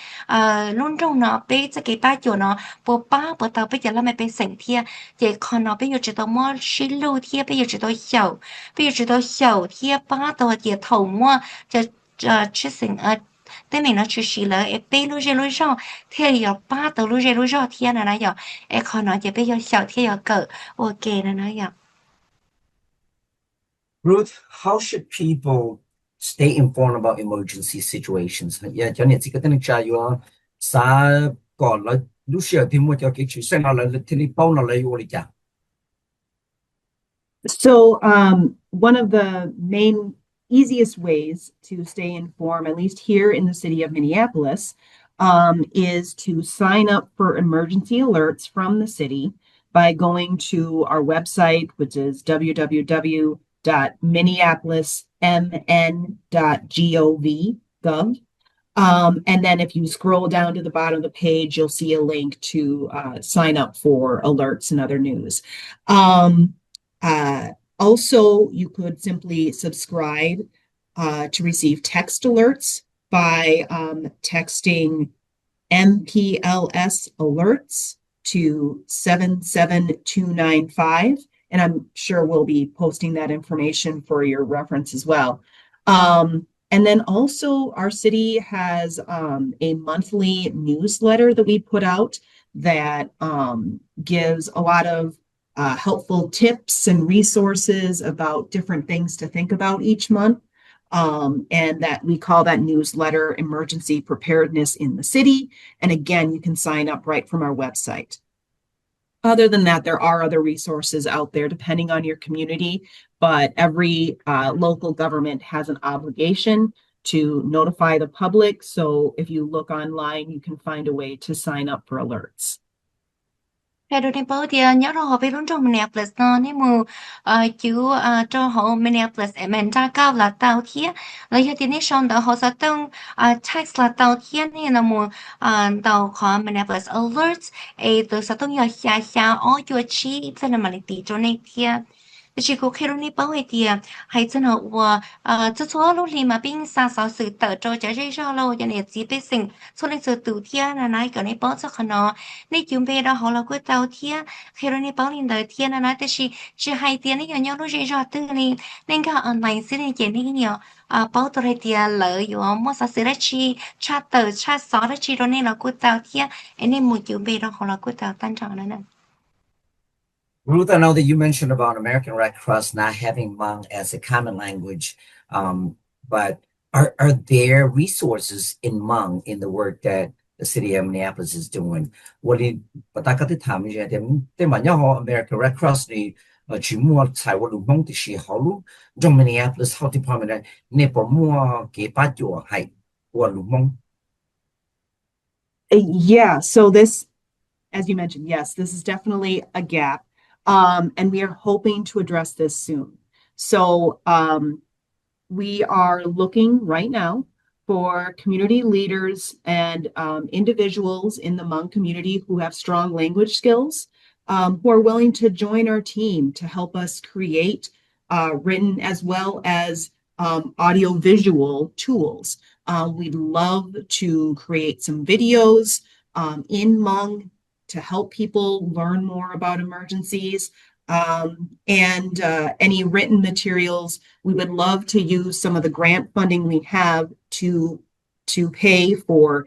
luôn trong nó bây giờ cái ba chỗ nó bộ tàu bây giờ là mày bây sinh thia thì còn nó bây giờ chỉ tao mua xí lưu thia bây giờ chỉ tao xấu thia ba tàu thì thầu mua cho chỉ sinh thế mình nó chỉ xí là bây lúc rồi thì giờ ba tàu lúc rồi thia là nó giờ còn nó chỉ bây giờ xấu thia giờ cỡ ok là nó giờ Ruth, how should people stay informed about emergency situations? Yeah, cho nên chỉ có tên cha yo sa còn là lúc xưa thì mua cho cái chuyện sinh nào là thì đi bao nào là yo đi cha. So one of the main easiest ways to stay informed, at least here in the city of Minneapolis, is to sign up for emergency alerts from the city by going to our website, which is www.minneapolismn.gov. And then if you scroll down to the bottom of the page, you'll see a link to sign up for alerts and other news. Also, you could simply subscribe to receive text alerts by texting MPLS alerts to 77295. And I'm sure we'll be posting that information for your reference as well. And then also our city has a monthly newsletter that we put out that gives a lot of helpful tips and resources about different things to think about each month. And that we call that newsletter Emergency Preparedness in the City. And again, you can sign up right from our website. Other than that, there are other resources out there depending on your community, but every local government has an obligation to notify the public. So if you look online, you can find a way to sign up for alerts. Rồi đồ này bao thì nhớ rồi họ biết luôn trong Minneapolis nó nên mù chú cho họ Minneapolis mình ra cao là tàu thiết rồi giờ thì nên xong đó họ sẽ tung text là tàu thiết nên là mù tàu họ Minneapolis alerts từ sẽ tung giờ xa ở chỗ chi cho nên mà lại tí cho này thiết chỉ có khi lúc này bảo vệ thì hay chân họ cho số lúc này mà bên xa xáo sự tự cho dây ra lâu cho nên chỉ biết sinh số lượng sự tự thiên là nói cái này bảo cho nó nên chúng bây đó họ là cái tàu thiên khi lúc này bảo lên đời thiên là nói chỉ hay tiền này nhau lúc dây ra từ này nên cả online sẽ nên chuyện này nhiều bảo tôi thì lợi dụng mua sản xuất chi chat từ chat xóa đó chi rồi nên là cái tàu thiên nên một chúng bây đó họ là cái tàu tan trọng nữa. Ruth, I know that you mentioned about American Red Cross not having Hmong as a common language, but are there resources in Hmong in the work that the city of Minneapolis is doing? What did American Red Cross ni chỉ mua tài vật lưu Hmong thì chỉ họ lúc trong Minneapolis Health Department này nếu mua cái bát chỗ hay của lưu Hmong. Yeah, so this, as you mentioned, yes, this is definitely a gap. And we are hoping to address this soon. So we are looking right now for community leaders and individuals in the Hmong community who have strong language skills, who are willing to join our team to help us create written as well as audio-visual tools. We'd love to create some videos in Hmong to help people learn more about emergencies, and any written materials. We would love to use some of the grant funding we have to pay for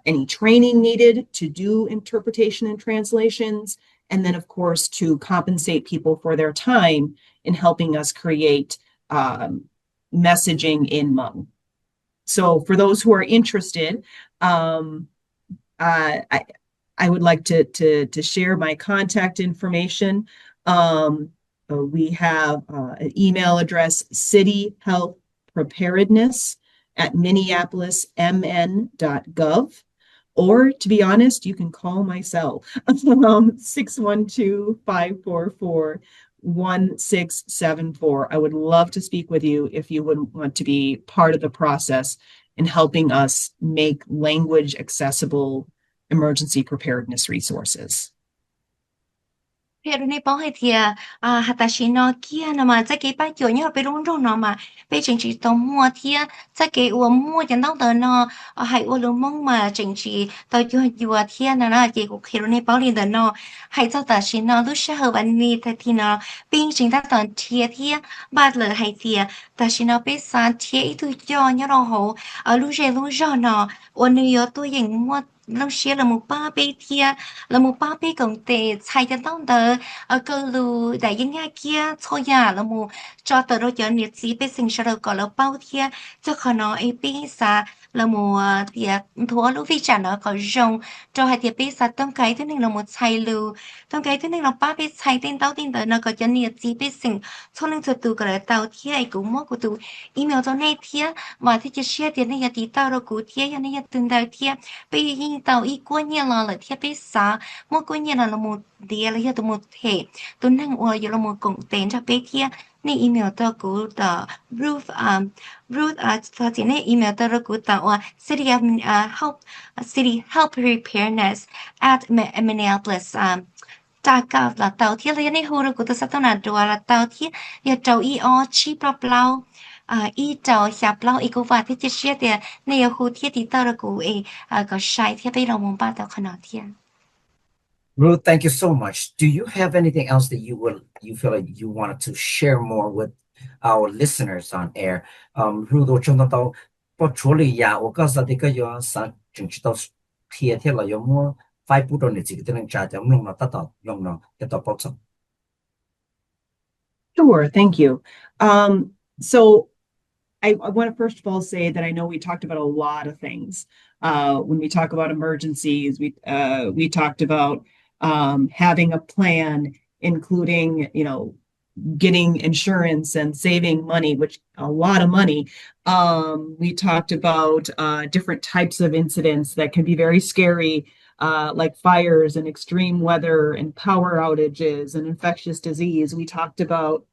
any training needed to do interpretation and translations, and then, of course, to compensate people for their time in helping us create messaging in Hmong. So for those who are interested, I would like to share my contact information. We have an email address, cityhealthpreparedness@minneapolismn.gov. Or to be honest, you can call my cell, 612-544-1674. I would love to speak with you if you would want to be part of the process in helping us make language accessible emergency preparedness resources. Này bảo hay thì hạt shi nó kia nó mà chắc cái ba chỗ nhớไปรุ่งรุ่งnó mà bây giờ chỉ tao mua thì chắc cái mua chẳng đâu tao nó hay luôn mong mà chính chỉ tao cho thì nó chỉ cũng khi này bảo liền tao nó hay cho ta shi nó lúc sauวันนี้thì nó bình chính ta tao thì ba lời hay thì ta shi nó biết sao thì ít tôi cho nhớ nó hồ lúc giờ nóวันนี้tôiยังmua lúc xưa là một ba bé thia là một ba bé công tệ chạy cho tao tờ cơ lu đại dân nhà kia thôi à là một cho tờ rồi cho nhiệt sĩ bé sinh ra có là bao thia cho khó nói ấy bé sa là một tiệc thua lúc vi trả nó có rồng cho hai tiệc bé sa tông cái thứ này là một chạy lu tông cái thứ này là ba bé chạy tên tao tên tờ nó có cho nhiệt sĩ bé sinh cho nên tụi cái là tao thia ấy cũng mất của tụi email cho này thia mà thì chỉ share tiền này thì tao rồi cũng thia cho này từng tao thia bây tao ý qua nhà là thiết bị xã mỗi qua nhà là một địa là hiện một thể tôi năng ở là một công tên cho bé kia này email tao của tao Ruth tao chỉ này email tao của tao city help preparedness @Minneapolis gov là tao thiết là này hồi của tao sắp tao nạp đồ là tao thiết giờ tao ý chi bao ý cháu xạp lâu ý cô và thiết chế chế thì này ở khu thiết thì tao là cô ấy có sai thiết bây giờ muốn bắt đầu khả năng thiết. Ruth, thank you so much. Do you have anything else that you feel like you wanted to share more with our listeners on air? Ruth, 我听到不处理呀，我告诉你个要上政治到贴贴了，有么发布到你自己的人家就用了得到用了得到保障。Sure, thank you. So I want to first of all say that I know we talked about a lot of things. When we talk about emergencies, we talked about having a plan, including, getting insurance and saving money, which a lot of money. We talked about different types of incidents that can be very scary, like fires and extreme weather and power outages and infectious disease. We talked about,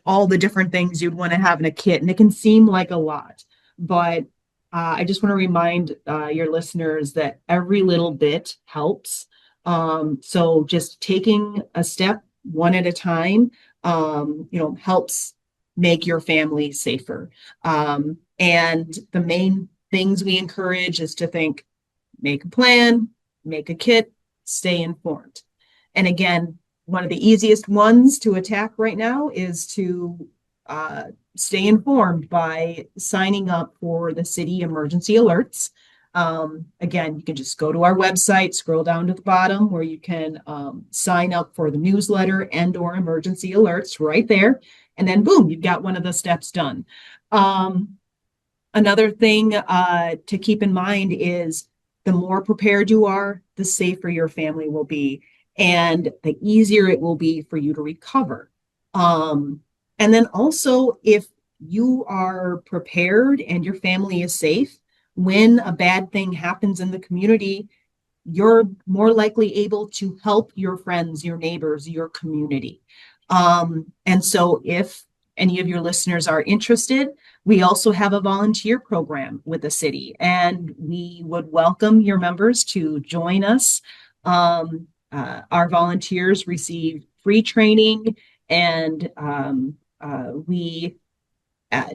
all the different things you'd want to have in a kit. And it can seem like a lot, but I just want to remind your listeners that every little bit helps. So just taking a step one at a time, helps make your family safer. And the main things we encourage is to think, make a plan, make a kit, stay informed. And again, one of the easiest ones to attack right now is to stay informed by signing up for the city emergency alerts. Again, you can just go to our website, scroll down to the bottom where you can sign up for the newsletter and or emergency alerts right there. And then boom, you've got one of the steps done. Another thing to keep in mind is the more prepared you are, the safer your family will be. And the easier it will be for you to recover. And then also, if you are prepared and your family is safe, when a bad thing happens in the community, you're more likely able to help your friends, your neighbors, your community. And so if any of your listeners are interested, we also have a volunteer program with the city, and we would welcome your members to join us. Our volunteers receive free training, and we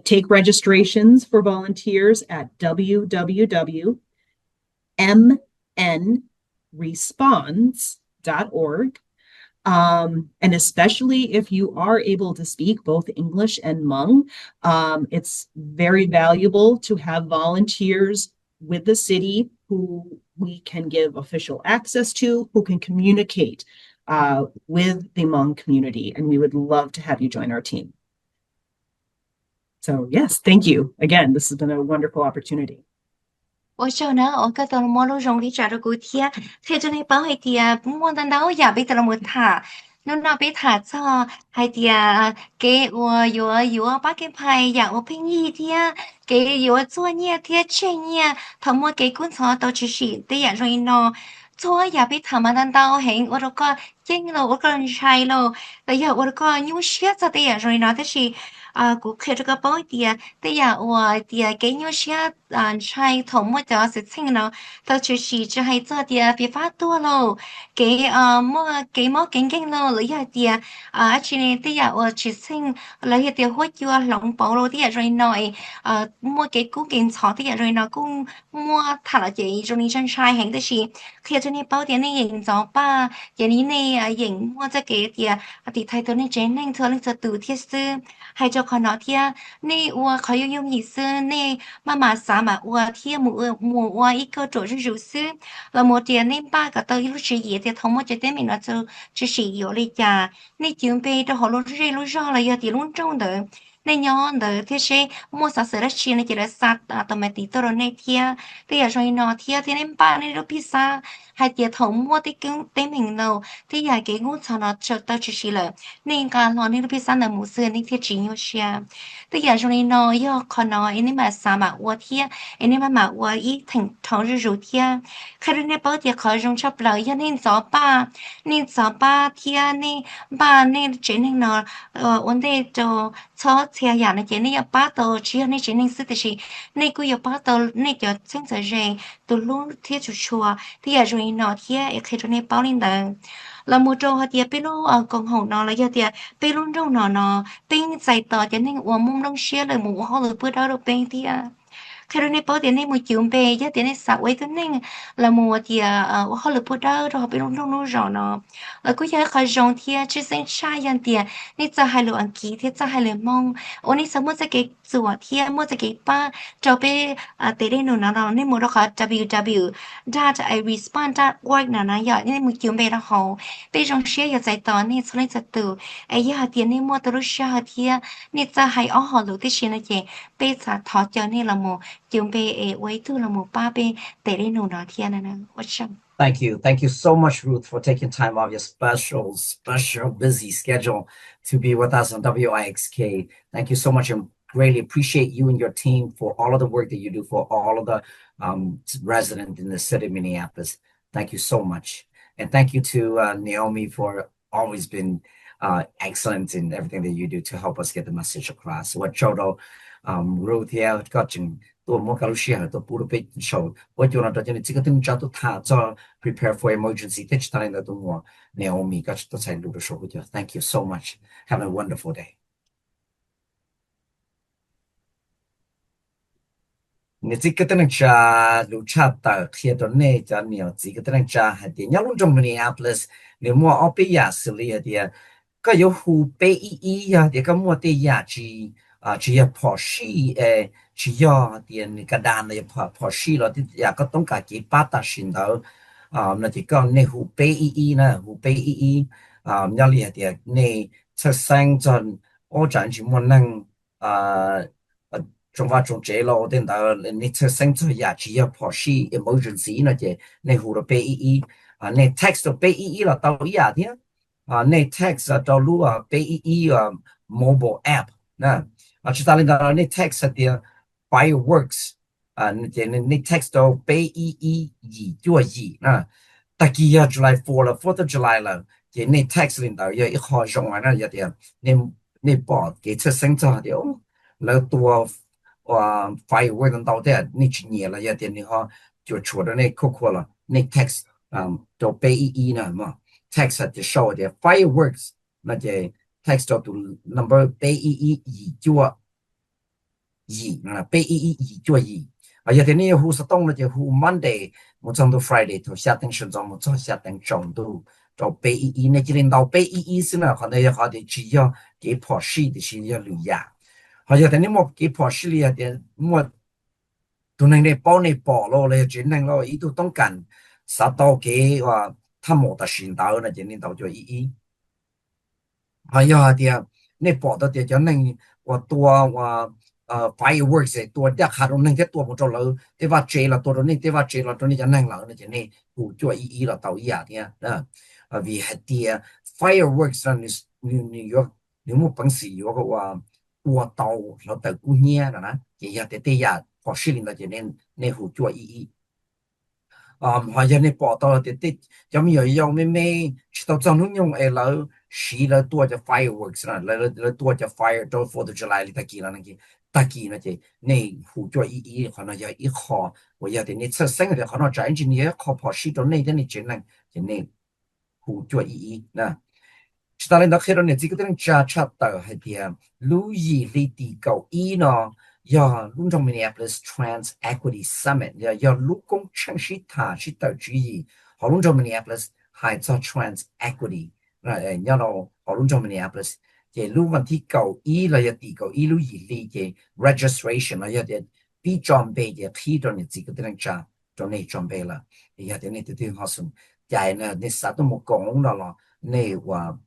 take registrations for volunteers at www.mnresponds.org. And especially if you are able to speak both English and Hmong, it's very valuable to have volunteers with the city who we can give official access to, who can communicate with the Hmong community. And we would love to have you join our team. So yes, thank you. Again, this has been a wonderful opportunity. 我说呢，我个到马路上里查着古天，看着你包海地，莫等到也被得了木塔，侬那被塔错，海地给我有把给拍呀，我便宜的，给有做呢的吃呢，他们给工厂到处是的呀，所以呢。错也被他们等到很，我都个见了，我个人猜了，但呀，我都个有些在的呀，所以呢，但是กูเคยจะก็บอกเดียแต่อยากว่าเดียแกยังเชื่อใช้ถมว่าจะสิทิ้งเนาะแต่就是จะให้เจอเดียไปฟ้าตัวเราแกมั่วแกมั่วเก่งๆเราหรืออยากเดียทีนี้แต่อยากว่าสิทิ้งแล้วอยากเดียหัวจัวหลงเปาเราที่อยากจะหน่อยมั่วแกกูเก่งชอที่อยากจะหน่อยกูมั่วถ้าเราจะตรงนี้ฉันใช้แห่งแต่สิเคยจะในเป้าเดียในหญิงจอป้าอย่างนี้ในหญิงมั่วจะเกเดียติดไทยตัวในเจนนั่งเธอเรื่องจะตู่ที่ซื้อให้เจ้าคนเทียนี่วัวเขายุ่งยิ่งซื้อนี่มาสามวัวเทียหมูวัวอีกก็ตัวรู้ซื้อแล้วหมดเดียนี่ป้าก็ตัวรู้สึกเดียทั้งหมดจะได้ไม่น่าจะสีอยู่เลยจ้านี่จึงไปตัวหัวรู้เรื่องรู้รอเลยที่ลุ้นจงเด้อในย้อนเด้อที่ใช้มัวสะสมชีในจิตสัตว์ตัวไม่ติดตัวในเทียแต่อย่าชอยนอเทียที่นี่ป้าในรูปพิซซ่าให้เดียทั้งหมดที่กึ่งเต็มหิงเราที่อยากเกี่ยงูชนะจะตัวจะสีเลยนี่การรอในรูปพิซซ่าในหมู่เสือนี่ที่จริงอยู่เชียแต่อย่าชอยนอย่อคนนออันนี้มาสามวัวเทียอันนี้มาวัวอีถึงท้องรู้เทียใครในเป้าเดียขอจงชอบเลยยันนี่จอป้านี่จอป้าเทียนี่บ้านนี่เจนนี่นอวันเดียจะชอบเทียอย่างในเจนนี่ป้าโตเชียนี่เจนนี่สุดที่นี่กูอย่าป้าโตนี่จะเส้นใจเร่ตัวลุ้นเทียชัวที่อย่าชอยนอเทียใครในเป้าลินเดิมเราโมโจฮะเดียไปรู้กองหงนอแล้วเดียไปรุ่นจงนอเป็นใจต่อจะนิ่งอัวมุมลงเชียเลยหมู่ห้องหรือเพื่อเราเป็นเทียใครในเป้าเดียในมือจิ้มเปย์เดียในสาวไว้ตัวนิ่งเราโมเดียว่าเขาหรือเพื่อเราไปรุ่นจงนู้นจอนอแล้วก็อยากขยงเทียชื่อเส้นชายยันเดียนี่จะให้เราอังกฤษที่จะให้เรามองวันนี้สมมติจะเก็บส่วนเทียมั่วจะเก็บป้าจะไปเตะได้หนูนะเราในมือเราค่ะ www.irespond.org นะอย่าในมือจิ้มเปย์เราเขาไปจงเชียอย่าใจต่อนี่สุดเลยจะตื่นไอ้ยาเดียในมัวตรุเชียเทียนี่จะให้อ้อหอหรือที่เชียนะเจไปจะทอเจอนี่ละโมจิ้มเปย์ไว้ตู้ละโมป้าไปเตะได้หนูนะเทียนะว่าช่าง Thank you. Thank you so much, Ruth, for taking time off your special busy schedule to be with us on WIXK. Thank you so much, and greatly appreciate you and your team for all of the work that you do for all of the residents in the city of Minneapolis. Thank you so much. And thank you to Naomi for always been excellent in everything that you do to help us get the message across. What Chodo, Ruth here, Gotching. ตัวมกัลเชียตัวปูรุเปโชว่าจุดนั้นจะนี่จิกตึงจัดตัวท่าจะ prepare for emergency ที่จะได้ในตัวมัวเนโอมีก็จะใช้ดูดูโชว์วิดีโอ Thank you so much. Have a wonderful day. นี่จิกตึงจะรู้ชาติเขียนตัวนี้จะเนี่ยจิกตึงจะให้เดียร์ลุงจงมินนีแอโพลิสเนี่ยมัวเอาไปยาสิลีเดียก็อยู่หูไปอีอ่ะเดียก็มัวเตียจี只要跑西只要点那个单的跑西了，也个东家几八达线头那就讲你湖北呢，湖北要厉害点，你出生阵我暂时冇能中华中这咯，等到你出生阵也只要跑西 emergency 那就你湖到北你 text 到北了到一下的你 text 到路北mobile app 那。知道那你 text 的 fireworks 你 text 到北就大概要 July 4了 4th of July 了你 text 领导要一号上完了有点你报给出生这的แล้วตัวfireworks 到的你去年了有点你好就出的那cool了你 text 到北呢嘛 text 就show 的 fireworks 那就text 到 number 北就北就有的你胡是动了就胡 Monday 我从到 Friday 到下等时钟我从下等中度到北那就领到北是呢可能要好的只要给跑西的是要留呀好有的你莫给跑西了的莫 tụi này này bỏ lo này chuyện này lo ý tụiต้องการ杀到给ว่า他冇得选到那今年到咗意係呀啲你bỏ到啲就能ว่าตัวว่าfireworks ตัวเด็กขาดนึงแค่ตัวมันจะเลยแต่ว่าเจละตัวนี้แต่ว่าเจละตัวนี้จะนั่งหลังนะจะนี่กูจ่วยอีละต่ออีอ่ะเนี่ยนะวิเหตุ fireworks นั่นนี่ยกนี่มันเป็นสิ่งยกว่าตัวเตาเราแต่กูเนี่ยนะจะแต่แต่ยาพอสิ่งนั้นจะนี่หูจ่วยอี hoặc者你報道啲咁又用咩到真係用誒樓試了多隻 fireworks 啦，了多隻 fire 到 4th of July 你得見啦，得見啦就你胡咗一可能有一號，或者你出生嘅可能就 engineer 一個跑試到你的你只能就你胡咗嗱。但係那開到你這個人揸出到係啲路易你地夠呢？要隆重 Minneapolis Trans Equity Summit 要陆公城市它是到主义，好隆重 Minneapolis 係做 Trans Equity，要到好隆重 Minneapolis 嘅路問題夠啦，要地夠路易理嘅 registration 啦，要啲必準備嘅批到你自己啲人揸，就你準備啦，要啲你啲學生，但係呢你啥都冇講啦，你話。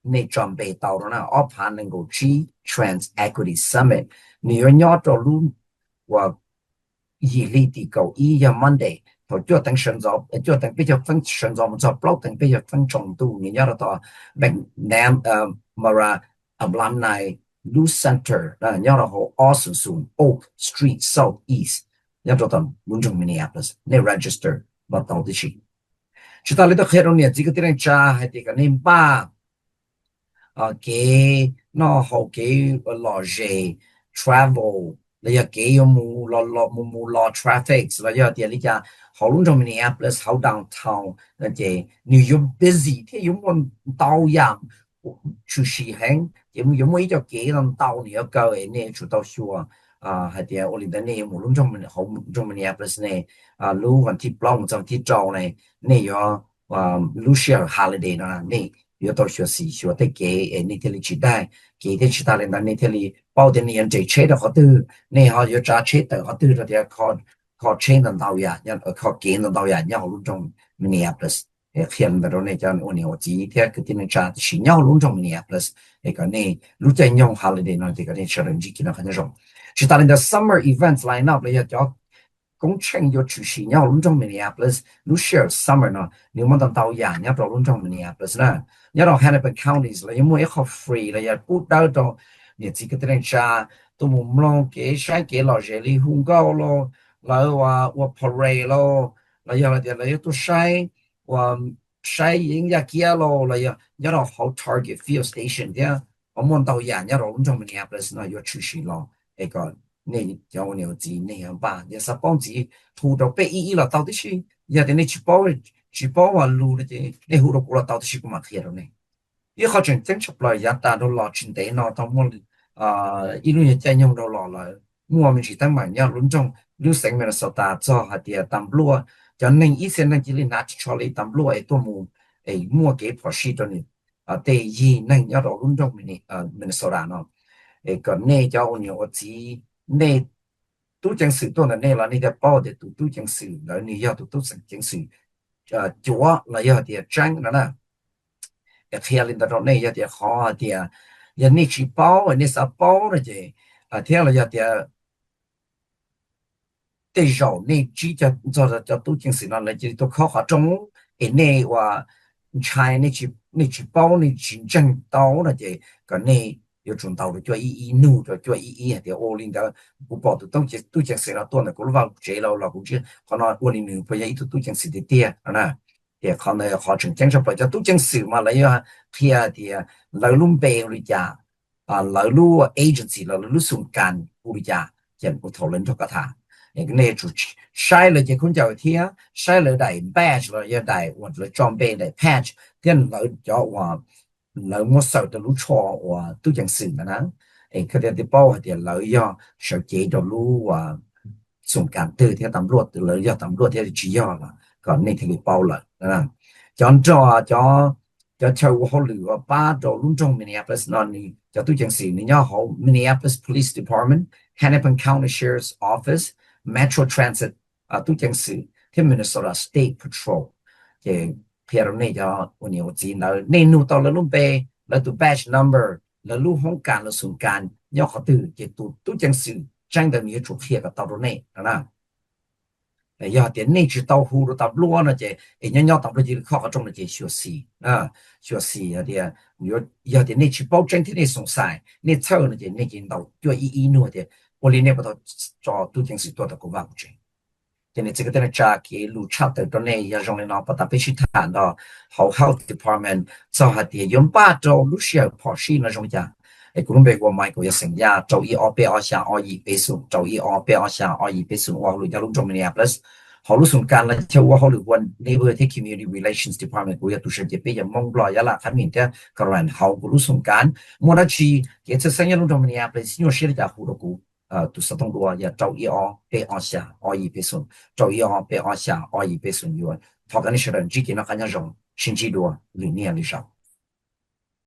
你準備到了那我怕能夠去 Trans Equity Summit， 你要nhớ到luôn và gì lý thì cầu ý là Monday， thôi cho tăng sinh giáo， cho tăng bây giờ phân sinh giáo một giáo blog tăng bây giờ phân trọng tu， 你nhớ到bên Nam Mara Alumni Youth Center， nhớ到họ Austin soon Oak Street Southeast， nhớ到luôn trong Minneapolis， 你 register bắt đầu đi chỉ， chúng ta lấy được hết rồi nè， chỉ có tiếng cha hay tiếng cái name ba cái nó hậu cái logic travel 你又幾有冇落 traffic 啦，有啲你家好longe Minneapolis 好 downtown 那啲 New York busy 啲有冇導遊出事行有冇一個幾人導你要搞嘅呢出到說係啲我哋呢有冇longe好longe Minneapolis 呢路問題 block 就啲做呢要路 share holiday 啦呢有到學時學得嘅呢啲你知道嘅啲知道咧，那呢啲你包啲人最車的好多，你好要揸車的好多嗰啲靠車能到呀，靠機能到呀，然後種 Minneapolis， 現在呢就我哋我知啲嗰啲你揸是然後種 Minneapolis， 個呢路在用 holiday 呢啲嗰啲小人之間很種，知道你的 summer events line up 你要叫工程要出席，然後種 Minneapolis， 路 share summer 呢，你冇得到呀，然後種 Minneapolis 呢，然後 Hennepin counties 啦，有冇一個 free 啦，要不到到。你自己啲人揸都冇咯，幾曬幾落嘢你烘高咯，然後話我 parade 咯，然後你都曬話曬影日幾咯，然後好 target field station 啲，我望到人一路咁做 Minneapolis 呢要出事咯，呢個你有牛字你樣吧，有十幫子塗到被一啦到底是，有啲你去包話路咧，你糊到過啦到底是咁乜嘢咯呢？依個真正出來一打到落全地咯，當我一路嘢真用到落來，我們是等埋一輪鐘，你成面受打咗係啲抌路，就你以前你只拿出嚟抌路係多冇誒摸幾婆西咗你第二你一路輪鐘面受打咯，個你就我知你都正時多呢啦，你嘅包嘅都正時，然後你要都成正時做啦要啲爭啦。theo lên đó này giờ khó thì giờ này chỉ bao này sao bao này chứ theo là giờ thì để rồi này chỉ cho tôi chính sự là chỉ tôi khó trong cái này và China này chỉ bao này chính tranh đó là chứ cái này有准到了就一怒就一的我领导不报的东西都讲谁了多呢？过了这了估计可能我领导不也都讲谁的爹啊？嘅可能學成正式嚟就都正少嘛，你啊佢啲老闆俾我哋家老闆 agency 老闆送間我哋家人不討論咗個他，你就曬了就佢就聽曬了大 badge 了要大或者裝備嚟 patch， 啲老咗話老冇受到老錯話都正少嘅啦，佢哋啲包啲老要受幾多路話送間對啲ตำรวจ老要ตำรวจ啲主要啦。còn này thì bao lần chọn cho họ lựa ba đồ luôn trong Minneapolis non cho tôi chẳng xử nhớ họ Minneapolis Police Department, Hennepin County Sheriff's Office, Metro Transit tu chẳng sự thì Minnesota State Patrol cái phía này cho anh nhiều gì là nên nu tao là lúc bé là tu batch number là lúc hong can là sung can nhau họ từ cái tu chẳng sự tranh cái nhiều chỗ phía cái tao này là giờ tiền này chỉ tàu hù rồi tàu lúa nó chứ, nhau tàu nó chỉ khó ở trong nó chỉ学习啊的，有的那去保证的那送晒，那草呢就那见到就一弄的，我连那不到找都定是多的个完整。现在这个在这给路差的到那也让人拿不到必须谈到好 health department 做下的用把照路线跑西那种家。古龙北国买过一成呀，周一二八二下二一倍数，周一二八二下二一倍数，我路家龙中 Minneapolis， 好路送干了，就我好路问 neighborhood community relations department， 我也都是这边也蒙不了呀啦，他明天个人好路送干，莫那去，这次生意龙中 Minneapolis， 有些人家胡了股，都是动作也周一二八二下二一倍数，周一二八二下二一倍数有，他跟你说的，之前那看见种星期多理念里上。